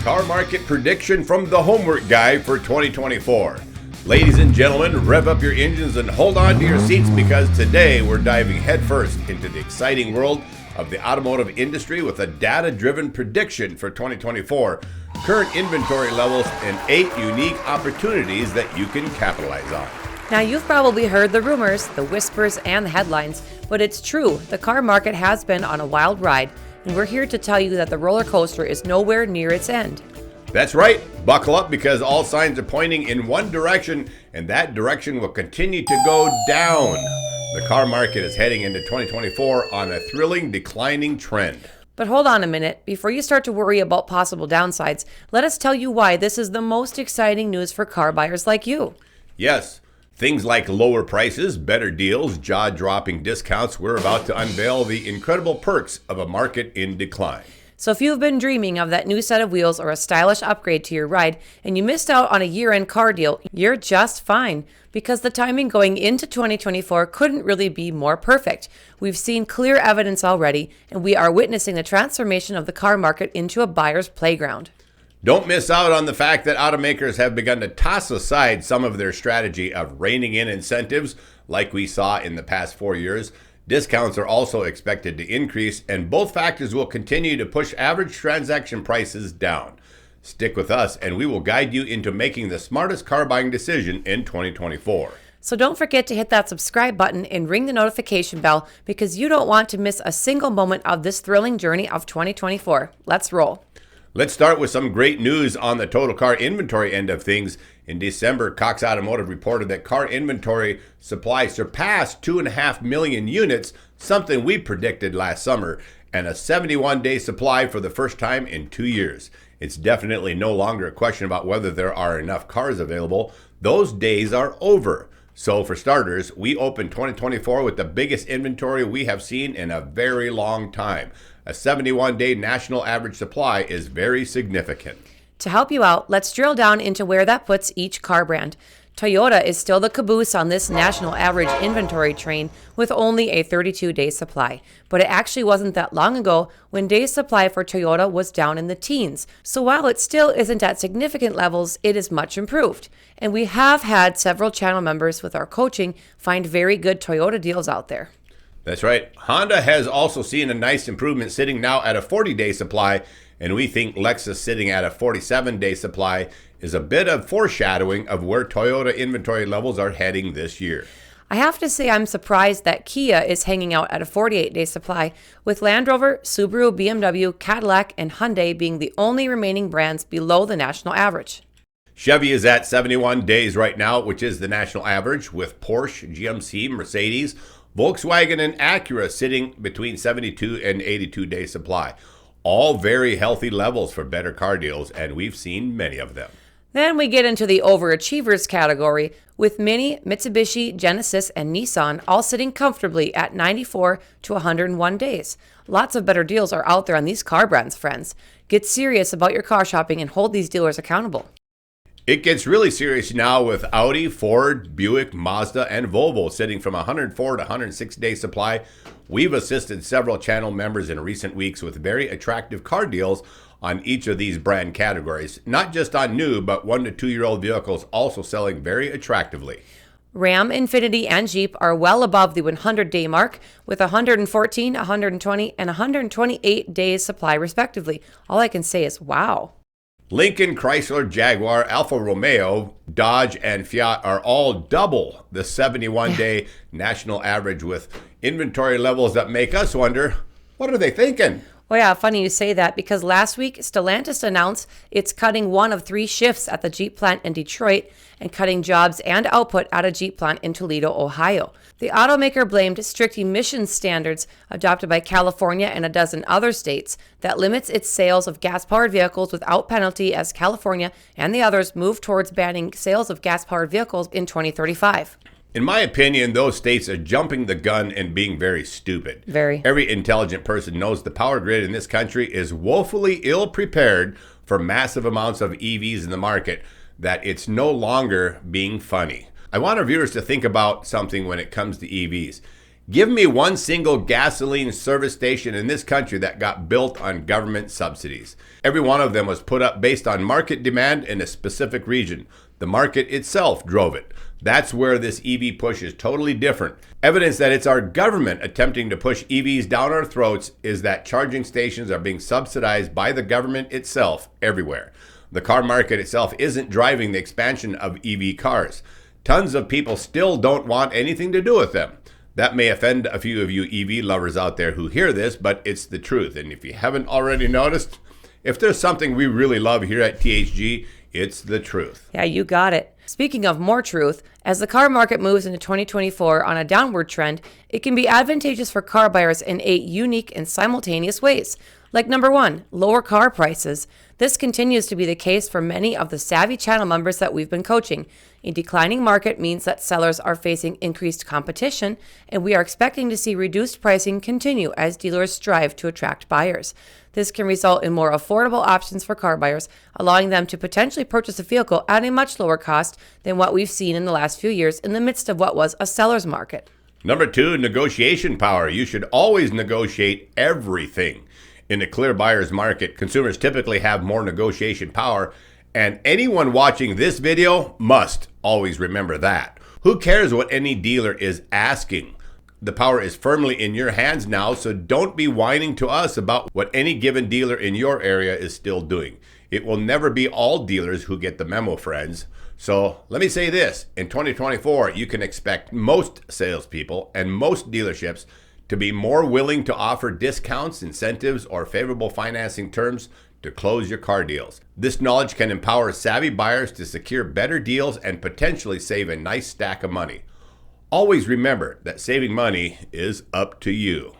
car market prediction from the homework guy for 2024. Ladies and gentlemen, rev up your engines and hold on to your seats because today we're diving headfirst into the exciting world of the automotive industry with a data-driven prediction for 2024, current inventory levels, and 8 unique opportunities that you can capitalize on. Now, you've probably heard the rumors, the whispers, and the headlines, but it's true. The car market has been on a wild ride, and we're here to tell you that the roller coaster is nowhere near its end. That's right. Buckle up because all signs are pointing in one direction, and that direction will continue to go down. The car market is heading into 2024 on a thrilling declining trend. But hold on a minute. Before you start to worry about possible downsides, let us tell you why this is the most exciting news for car buyers like you. Yes. Things like lower prices, better deals, jaw-dropping discounts. We're about to unveil the incredible perks of a market in decline. So if you've been dreaming of that new set of wheels or a stylish upgrade to your ride and you missed out on a year-end car deal, you're just fine because the timing going into 2024 couldn't really be more perfect. We've seen clear evidence already, and we are witnessing the transformation of the car market into a buyer's playground. Don't miss out on the fact that automakers have begun to toss aside some of their strategy of reining in incentives like we saw in the past 4 years. Discounts are also expected to increase, and both factors will continue to push average transaction prices down. Stick with us, and we will guide you into making the smartest car buying decision in 2024. So don't forget to hit that subscribe button and ring the notification bell because you don't want to miss a single moment of this thrilling journey of 2024. Let's roll. Let's start with some great news on the total car inventory end of things. In December, Cox Automotive reported that car inventory supply surpassed 2.5 million units, something we predicted last summer, and a 71-day supply for the first time in 2 years. It's definitely no longer a question about whether there are enough cars available. Those days are over. So for starters, we opened 2024 with the biggest inventory we have seen in a very long time. A 71-day national average supply is very significant. To help you out, let's drill down into where that puts each car brand. Toyota is still the caboose on this national average inventory train with only a 32-day supply. But it actually wasn't that long ago when days supply for Toyota was down in the teens. So while it still isn't at significant levels, it is much improved. And we have had several channel members with our coaching find very good Toyota deals out there. That's right. Honda has also seen a nice improvement, sitting now at a 40-day supply, and we think Lexus sitting at a 47-day supply is a bit of foreshadowing of where Toyota inventory levels are heading this year. I have to say I'm surprised that Kia is hanging out at a 48-day supply, with Land Rover, Subaru, BMW, Cadillac, and Hyundai being the only remaining brands below the national average. Chevy is at 71 days right now, which is the national average, with Porsche, GMC, Mercedes, Volkswagen, and Acura sitting between 72 and 82-day supply. All very healthy levels for better car deals, and we've seen many of them. Then we get into the overachievers category, with Mini, Mitsubishi, Genesis, and Nissan all sitting comfortably at 94 to 101 days. Lots of better deals are out there on these car brands, friends. Get serious about your car shopping and hold these dealers accountable. It gets really serious now with Audi, Ford, Buick, Mazda, and Volvo sitting from 104 to 106-day supply. We've assisted several channel members in recent weeks with very attractive car deals on each of these brand categories. Not just on new, but 1 to 2-year-old vehicles also selling very attractively. Ram, Infiniti, and Jeep are well above the 100-day mark with 114, 120, and 128 days supply respectively. All I can say is wow. Lincoln, Chrysler, Jaguar, Alfa Romeo, Dodge, and Fiat are all double the 71-day national average with inventory levels that make us wonder, what are they thinking? Well, yeah, funny you say that because last week, Stellantis announced it's cutting 1 of 3 shifts at the Jeep plant in Detroit and cutting jobs and output at a Jeep plant in Toledo, Ohio. The automaker blamed strict emissions standards adopted by California and a dozen other states that limits its sales of gas-powered vehicles without penalty as California and the others move towards banning sales of gas-powered vehicles in 2035. In my opinion, those states are jumping the gun and being very stupid. Very. Every intelligent person knows the power grid in this country is woefully ill-prepared for massive amounts of EVs in the market, that it's no longer being funny. I want our viewers to think about something when it comes to EVs. Give me one single gasoline service station in this country that got built on government subsidies. Every one of them was put up based on market demand in a specific region. The market itself drove it. That's where this EV push is totally different. Evidence that it's our government attempting to push EVs down our throats is that charging stations are being subsidized by the government itself everywhere. The car market itself isn't driving the expansion of EV cars. Tons of people still don't want anything to do with them. That may offend a few of you EV lovers out there who hear this, but it's the truth. And if you haven't already noticed, if there's something we really love here at THG, it's the truth. Yeah, you got it. Speaking of more truth, as the car market moves into 2024 on a downward trend, it can be advantageous for car buyers in 8 unique and simultaneous ways. Like number 1, lower car prices. This continues to be the case for many of the savvy channel members that we've been coaching. A declining market means that sellers are facing increased competition, and we are expecting to see reduced pricing continue as dealers strive to attract buyers. This can result in more affordable options for car buyers, allowing them to potentially purchase a vehicle at a much lower cost than what we've seen in the last few years in the midst of what was a seller's market. Number 2, negotiation power. You should always negotiate everything. In a clear buyer's market, consumers typically have more negotiation power, and anyone watching this video must always remember that. Who cares what any dealer is asking? The power is firmly in your hands now, so don't be whining to us about what any given dealer in your area is still doing. It will never be all dealers who get the memo, friends. So let me say this, in 2024, you can expect most salespeople and most dealerships to be more willing to offer discounts, incentives, or favorable financing terms to close your car deals. This knowledge can empower savvy buyers to secure better deals and potentially save a nice stack of money. Always remember that saving money is up to you.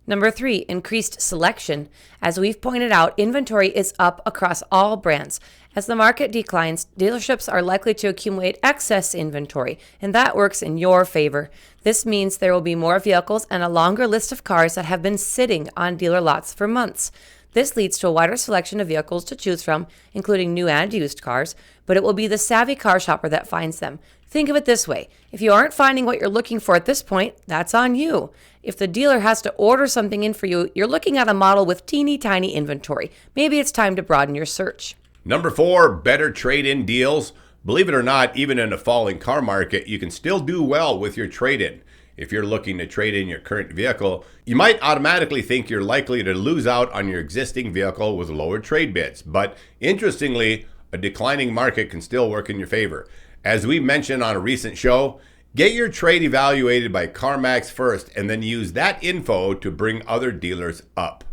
Number 3, increased selection. As we've pointed out, inventory is up across all brands. As the market declines, dealerships are likely to accumulate excess inventory, and that works in your favor. This means there will be more vehicles and a longer list of cars that have been sitting on dealer lots for months. This leads to a wider selection of vehicles to choose from, including new and used cars, but it will be the savvy car shopper that finds them. Think of it this way. If you aren't finding what you're looking for at this point, that's on you. If the dealer has to order something in for you, you're looking at a model with teeny tiny inventory. Maybe it's time to broaden your search. Number 4, better trade-in deals. Believe it or not, even in a falling car market, you can still do well with your trade-in. If you're looking to trade in your current vehicle, you might automatically think you're likely to lose out on your existing vehicle with lower trade bids. But interestingly, a declining market can still work in your favor. As we mentioned on a recent show, get your trade evaluated by CarMax first and then use that info to bring other dealers up.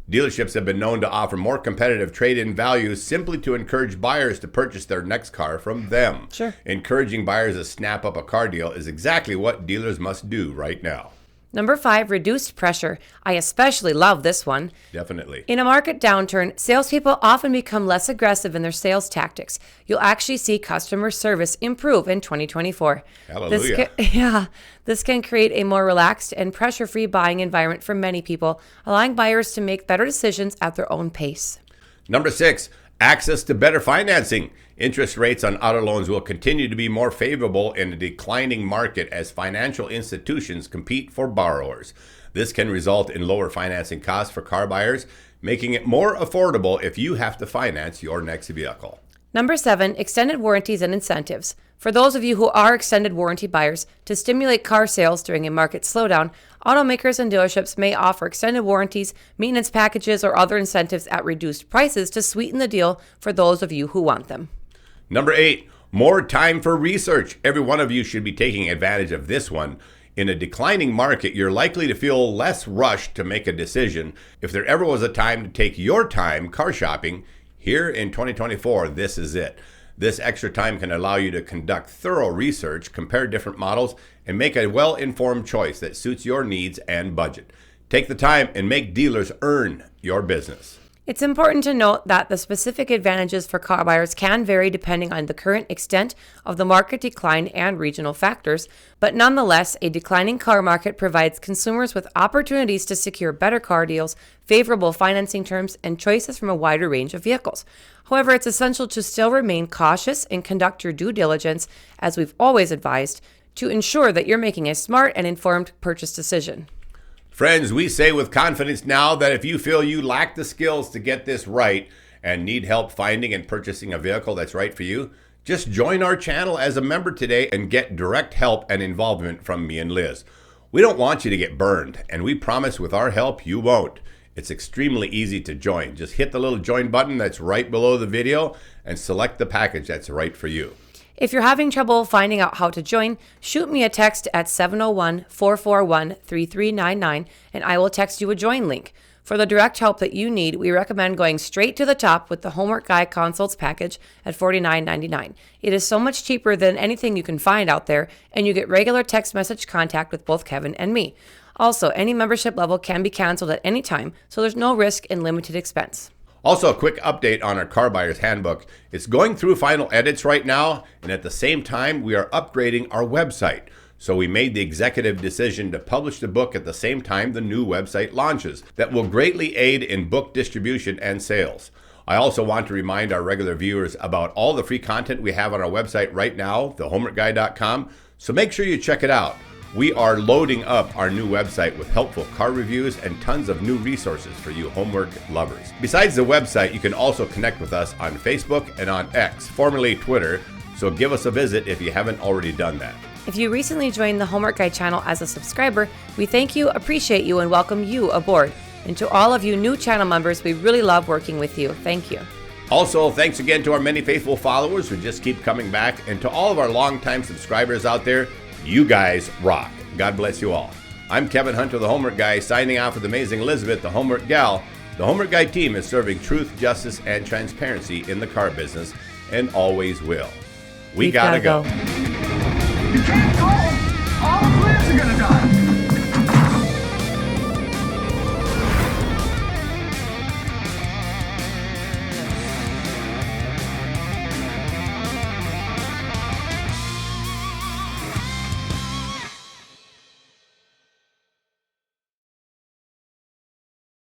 Dealerships have been known to offer more competitive trade-in values simply to encourage buyers to purchase their next car from them. Sure. Encouraging buyers to snap up a car deal is exactly what dealers must do right now. Number 5, reduced pressure. I especially love this one. Definitely. In a market downturn, salespeople often become less aggressive in their sales tactics. You'll actually see customer service improve in 2024. Hallelujah. This can create a more relaxed and pressure-free buying environment for many people, allowing buyers to make better decisions at their own pace. Number 6, access to better financing. Interest rates on auto loans will continue to be more favorable in a declining market as financial institutions compete for borrowers. This can result in lower financing costs for car buyers, making it more affordable if you have to finance your next vehicle. Number 7, extended warranties and incentives. For those of you who are extended warranty buyers, to stimulate car sales during a market slowdown, automakers and dealerships may offer extended warranties, maintenance packages, or other incentives at reduced prices to sweeten the deal for those of you who want them. Number 8, more time for research. Every one of you should be taking advantage of this one. In a declining market, you're likely to feel less rushed to make a decision. If there ever was a time to take your time car shopping, here in 2024, this is it. This extra time can allow you to conduct thorough research, compare different models, and make a well-informed choice that suits your needs and budget. Take the time and make dealers earn your business. It's important to note that the specific advantages for car buyers can vary depending on the current extent of the market decline and regional factors, but nonetheless, a declining car market provides consumers with opportunities to secure better car deals, favorable financing terms, and choices from a wider range of vehicles. However, it's essential to still remain cautious and conduct your due diligence, as we've always advised. to ensure that you're making a smart and informed purchase decision. Friends, we say with confidence now that if you feel you lack the skills to get this right and need help finding and purchasing a vehicle that's right for you, just join our channel as a member today and get direct help and involvement from me and Liz. We don't want you to get burned, and we promise with our help you won't. It's extremely easy to join. Just hit the little join button that's right below the video and select the package that's right for you. If you're having trouble finding out how to join, shoot me a text at 701-441-3399 and I will text you a join link. For the direct help that you need, we recommend going straight to the top with the Homework Guy Consults package at $49.99. It is so much cheaper than anything you can find out there, and you get regular text message contact with both Kevin and me. Also, any membership level can be canceled at any time, so there's no risk and limited expense. Also, a quick update on our Car Buyer's Handbook. It's going through final edits right now, and at the same time, we are upgrading our website. So we made the executive decision to publish the book at the same time the new website launches. That will greatly aid in book distribution and sales. I also want to remind our regular viewers about all the free content we have on our website right now, thehomeworkguy.com. So make sure you check it out. We are loading up our new website with helpful car reviews and tons of new resources for you homework lovers. Besides the website, you can also connect with us on Facebook and on X, formerly Twitter, so give us a visit if you haven't already done that. If you recently joined the Homework Guy channel as a subscriber, we thank you, appreciate you, and welcome you aboard. And to all of you new channel members, we really love working with you. Thank you. Also, thanks again to our many faithful followers who just keep coming back, and to all of our longtime subscribers out there. You guys rock. God bless you all. I'm Kevin Hunter, the Homework Guy, signing off with amazing Elizabeth, the Homework Gal. The Homework Guy team is serving truth, justice, and transparency in the car business, and always will. We gotta go.